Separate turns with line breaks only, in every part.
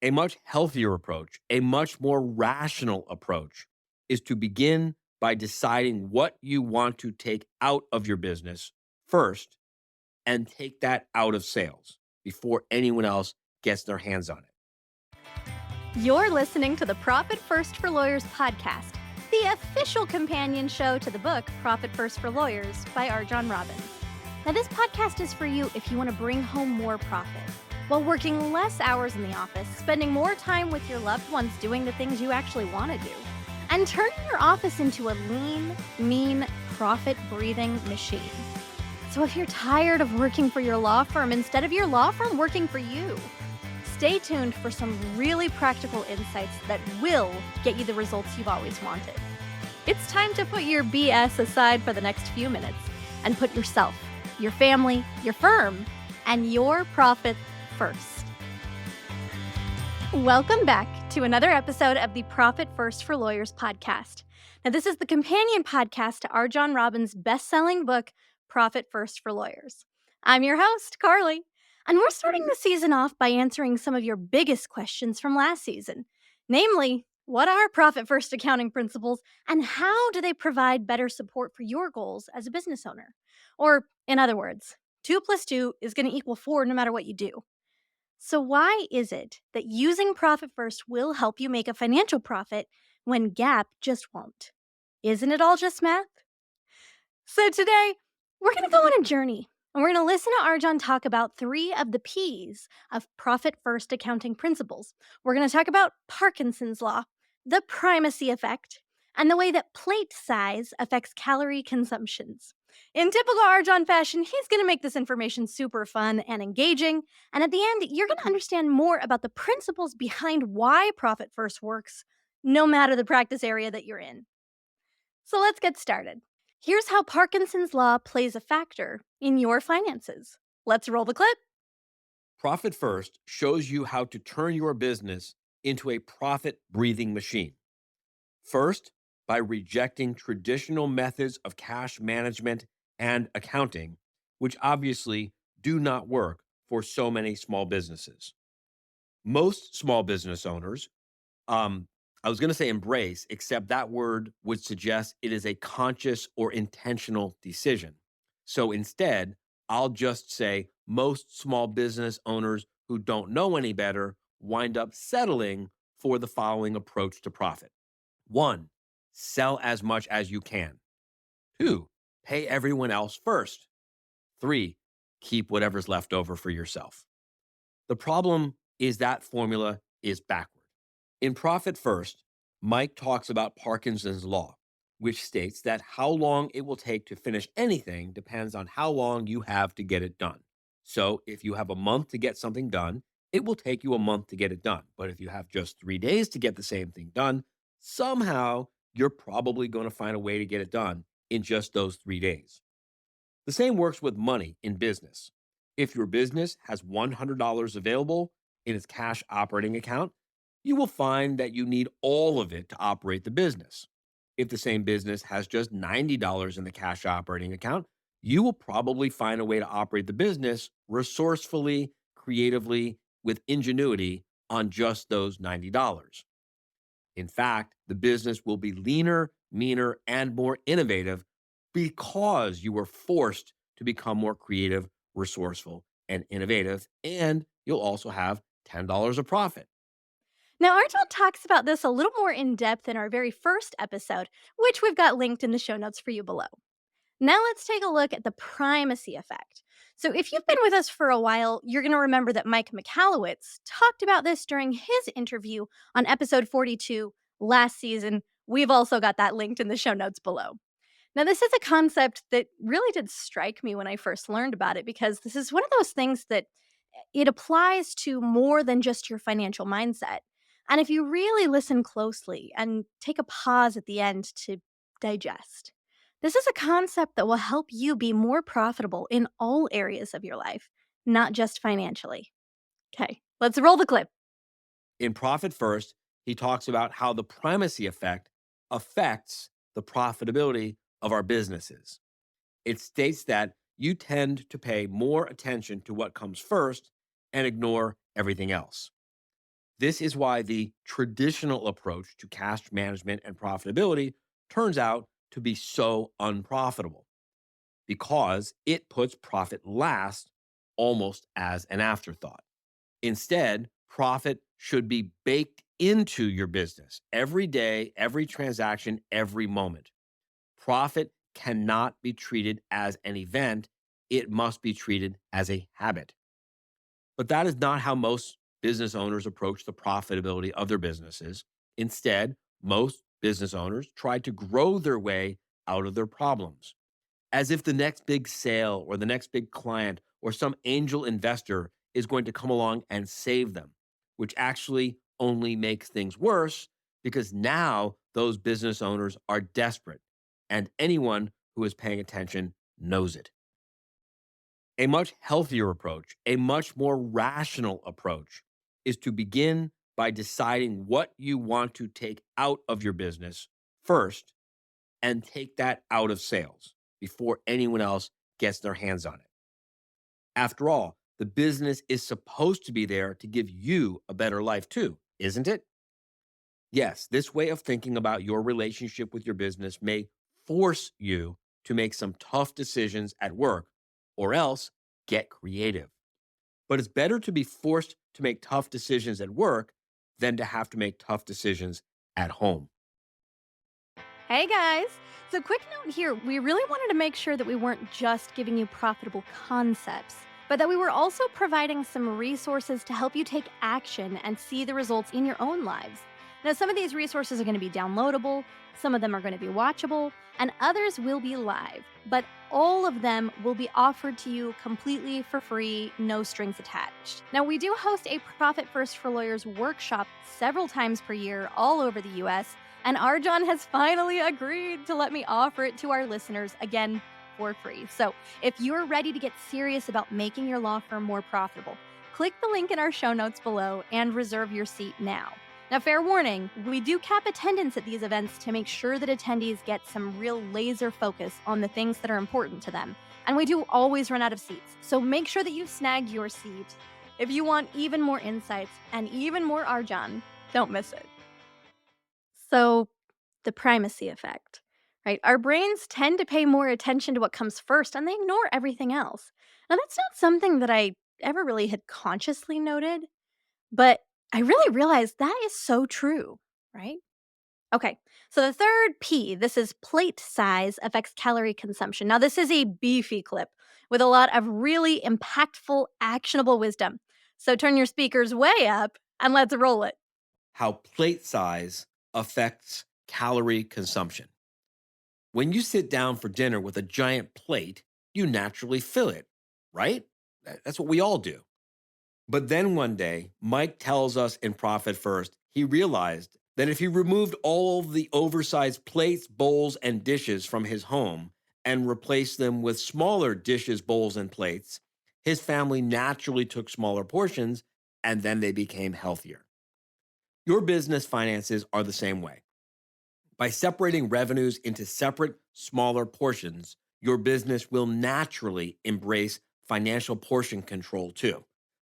A much healthier approach, a much more rational approach is to begin by deciding what you want to take out of your business first and take that out of sales before anyone else gets their hands on it.
You're listening to the Profit First for Lawyers podcast, the official companion show to the book Profit First for Lawyers by RJon Robbins. Now, this podcast is for you if you want to bring home more profit while working less hours in the office, spending more time with your loved ones doing the things you actually want to do, and turning your office into a lean, mean, profit-breathing machine. So if you're tired of working for your law firm instead of your law firm working for you, stay tuned for some really practical insights that will get you the results you've always wanted. It's time to put your BS aside for the next few minutes and put yourself, your family, your firm, and your profit first. Welcome back to another episode of the Profit First for Lawyers podcast. Now, this is the companion podcast to RJon Robbins' best-selling book, Profit First for Lawyers. I'm your host, Carly. And we're starting the season off by answering some of your biggest questions from last season. Namely, what are profit first accounting principles and how do they provide better support for your goals as a business owner? Or, in other words, 2 plus 2 is going to equal 4 no matter what you do. So why is it that using profit first will help you make a financial profit when GAAP just won't? Isn't it all just math? So today, we're going to go on a journey. And we're going to listen to RJon talk about 3 of the P's of profit first accounting principles. We're going to talk about Parkinson's law, the primacy effect, and the way that plate size affects calorie consumptions. In typical RJon fashion, he's going to make this information super fun and engaging. And at the end, you're going to understand more about the principles behind why profit first works, no matter the practice area that you're in. So let's get started. Here's how Parkinson's law plays a factor in your finances. Let's roll the clip.
Profit First shows you how to turn your business into a profit-breathing machine. First, by rejecting traditional methods of cash management and accounting, which obviously do not work for so many small businesses. Most small business owners, I was going to say embrace, except that word would suggest it is a conscious or intentional decision. So instead, I'll just say most small business owners who don't know any better wind up settling for the following approach to profit. 1, sell as much as you can. 2, pay everyone else first. 3, keep whatever's left over for yourself. The problem is that formula is backward. In Profit First, Mike talks about Parkinson's law, which states that how long it will take to finish anything depends on how long you have to get it done. So if you have a month to get something done, it will take you a month to get it done. But if you have just 3 days to get the same thing done, somehow you're probably going to find a way to get it done in just those 3 days. The same works with money in business. If your business has $100 available in its cash operating account, you will find that you need all of it to operate the business. If the same business has just $90 in the cash operating account, you will probably find a way to operate the business resourcefully, creatively, with ingenuity on just those $90. In fact, the business will be leaner, meaner, and more innovative because you were forced to become more creative, resourceful, and innovative, and you'll also have $10 of profit.
Now, RJon talks about this a little more in depth in our very first episode, which we've got linked in the show notes for you below. Now let's take a look at the primacy effect. So if you've been with us for a while, you're going to remember that Mike Michalowicz talked about this during his interview on episode 42 last season. We've also got that linked in the show notes below. Now, this is a concept that really did strike me when I first learned about it because this is one of those things that it applies to more than just your financial mindset. And if you really listen closely and take a pause at the end to digest, this is a concept that will help you be more profitable in all areas of your life, not just financially. Okay, let's roll the clip.
In Profit First, he talks about how the primacy effect affects the profitability of our businesses. It states that you tend to pay more attention to what comes first and ignore everything else. This is why the traditional approach to cash management and profitability turns out to be so unprofitable because it puts profit last almost as an afterthought. Instead, profit should be baked into your business every day, every transaction, every moment. Profit cannot be treated as an event, it must be treated as a habit. But that is not how most business owners approach the profitability of their businesses. Instead, most business owners try to grow their way out of their problems, as if the next big sale or the next big client or some angel investor is going to come along and save them, which actually only makes things worse because now those business owners are desperate, and anyone who is paying attention knows it. A much healthier approach, a much more rational approach, is to begin by deciding what you want to take out of your business first and take that out of sales before anyone else gets their hands on it. After all, the business is supposed to be there to give you a better life too, isn't it? Yes, this way of thinking about your relationship with your business may force you to make some tough decisions at work or else get creative. But it's better to be forced to make tough decisions at work than to have to make tough decisions at home.
Hey guys! So, quick note here, we really wanted to make sure that we weren't just giving you profitable concepts, but that we were also providing some resources to help you take action and see the results in your own lives. Now, some of these resources are going to be downloadable, some of them are going to be watchable, and others will be live, but all of them will be offered to you completely for free, no strings attached. Now, we do host a Profit First for Lawyers workshop several times per year all over the US, and RJon has finally agreed to let me offer it to our listeners again for free. So if you're ready to get serious about making your law firm more profitable, click the link in our show notes below and reserve your seat now. Now, fair warning, we do cap attendance at these events to make sure that attendees get some real laser focus on the things that are important to them. And we do always run out of seats, so make sure that you've snagged your seat. If you want even more insights and even more RJon, don't miss it. So, the primacy effect, right? Our brains tend to pay more attention to what comes first and they ignore everything else. Now, that's not something that I ever really had consciously noted, but I really realized that is so true, right? Okay, so the third P, this is plate size affects calorie consumption. Now, this is a beefy clip with a lot of really impactful, actionable wisdom. So turn your speakers way up and let's roll it.
How plate size affects calorie consumption. When you sit down for dinner with a giant plate, you naturally fill it, right? That's what we all do. But then one day, Mike tells us in Profit First, he realized that if he removed all of the oversized plates, bowls, and dishes from his home and replaced them with smaller dishes, bowls, and plates, his family naturally took smaller portions and then they became healthier. Your business finances are the same way. By separating revenues into separate, smaller portions, your business will naturally embrace financial portion control too.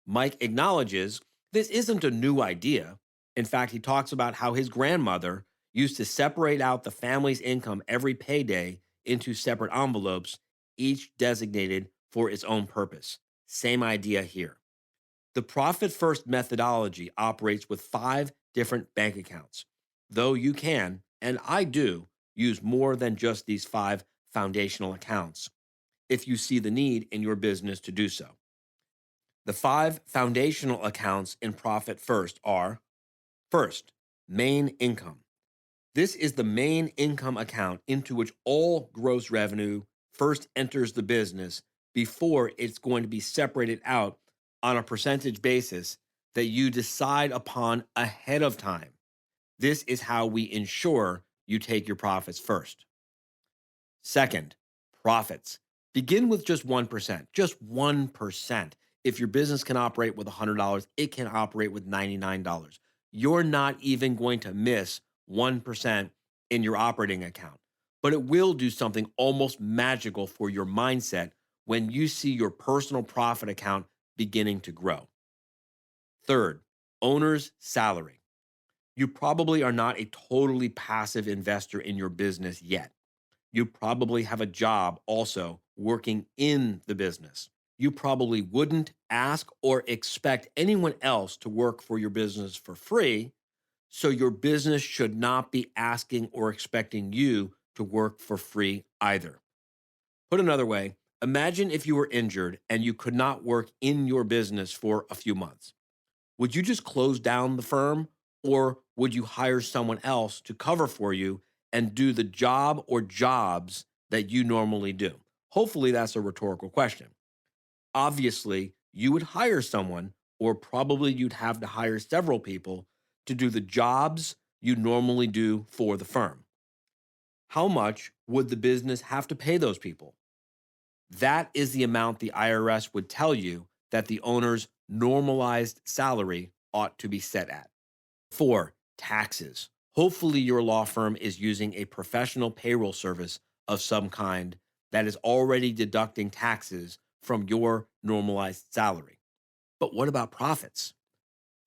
Mike acknowledges this isn't a new idea. In fact, he talks about how his grandmother used to separate out the family's income every payday into separate envelopes, each designated for its own purpose. Same idea here. The Profit First methodology operates with 5 different bank accounts, though you can, and I do, use more than just these 5 foundational accounts if you see the need in your business to do so. The 5 foundational accounts in Profit First are: first, main income. This is the main income account into which all gross revenue first enters the business before it's going to be separated out on a percentage basis that you decide upon ahead of time. This is how we ensure you take your profits first. Second, profits. Begin with just 1%, just 1%. If your business can operate with $100, it can operate with $99. You're not even going to miss 1% in your operating account, but it will do something almost magical for your mindset when you see your personal profit account beginning to grow. Third, Owner's salary. You probably are not a totally passive investor in your business yet. You probably have a job also working in the business. You probably wouldn't ask or expect anyone else to work for your business for free. So your business should not be asking or expecting you to work for free either. Put another way, imagine if you were injured and you could not work in your business for a few months. Would you just close down the firm, or would you hire someone else to cover for you and do the job or jobs that you normally do? Hopefully, that's a rhetorical question. Obviously, you would hire someone, or probably you'd have to hire several people to do the jobs you normally do for the firm. How much would the business have to pay those people? That is the amount the IRS would tell you that the owner's normalized salary ought to be set at. 4, taxes. Hopefully, your law firm is using a professional payroll service of some kind that is already deducting taxes from your normalized salary. But what about profits?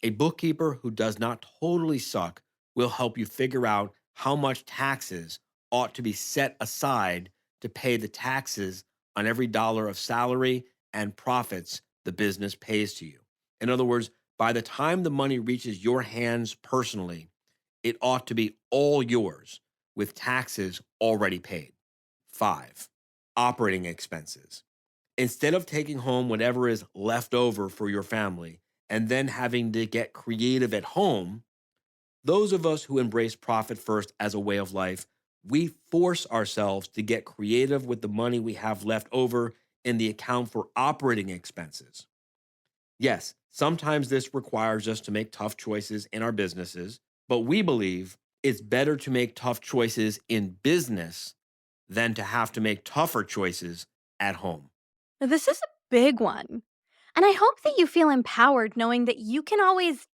A bookkeeper who does not totally suck will help you figure out how much taxes ought to be set aside to pay the taxes on every dollar of salary and profits the business pays to you. In other words, by the time the money reaches your hands personally, it ought to be all yours with taxes already paid. 5, operating expenses. Instead of taking home whatever is left over for your family and then having to get creative at home, those of us who embrace profit first as a way of life, we force ourselves to get creative with the money we have left over in the account for operating expenses. Yes, sometimes this requires us to make tough choices in our businesses, but we believe it's better to make tough choices in business than to have to make tougher choices at home.
Now, this is a big one. And I hope that you feel empowered knowing that you can always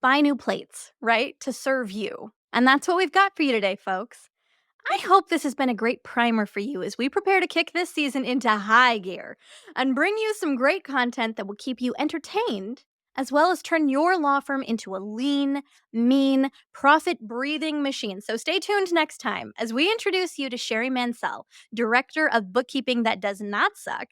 buy new plates, right? To serve you. And that's what we've got for you today, folks. I hope this has been a great primer for you as we prepare to kick this season into high gear and bring you some great content that will keep you entertained, as well as turn your law firm into a lean, mean, profit breathing machine. So stay tuned next time as we introduce you to Sherry Mansell, Director of Bookkeeping That Does Not Suck.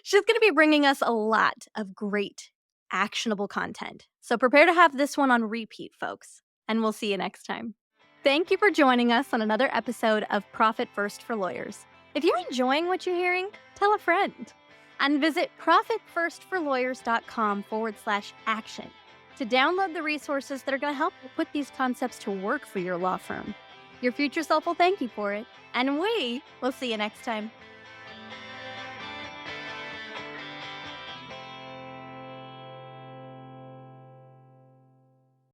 She's going to be bringing us a lot of great, actionable content. So prepare to have this one on repeat, folks, and we'll see you next time. Thank you for joining us on another episode of Profit First for Lawyers. If you're enjoying what you're hearing, tell a friend. And visit profitfirstforlawyers.com/action to download the resources that are going to help you put these concepts to work for your law firm. Your future self will thank you for it, and we will see you next time.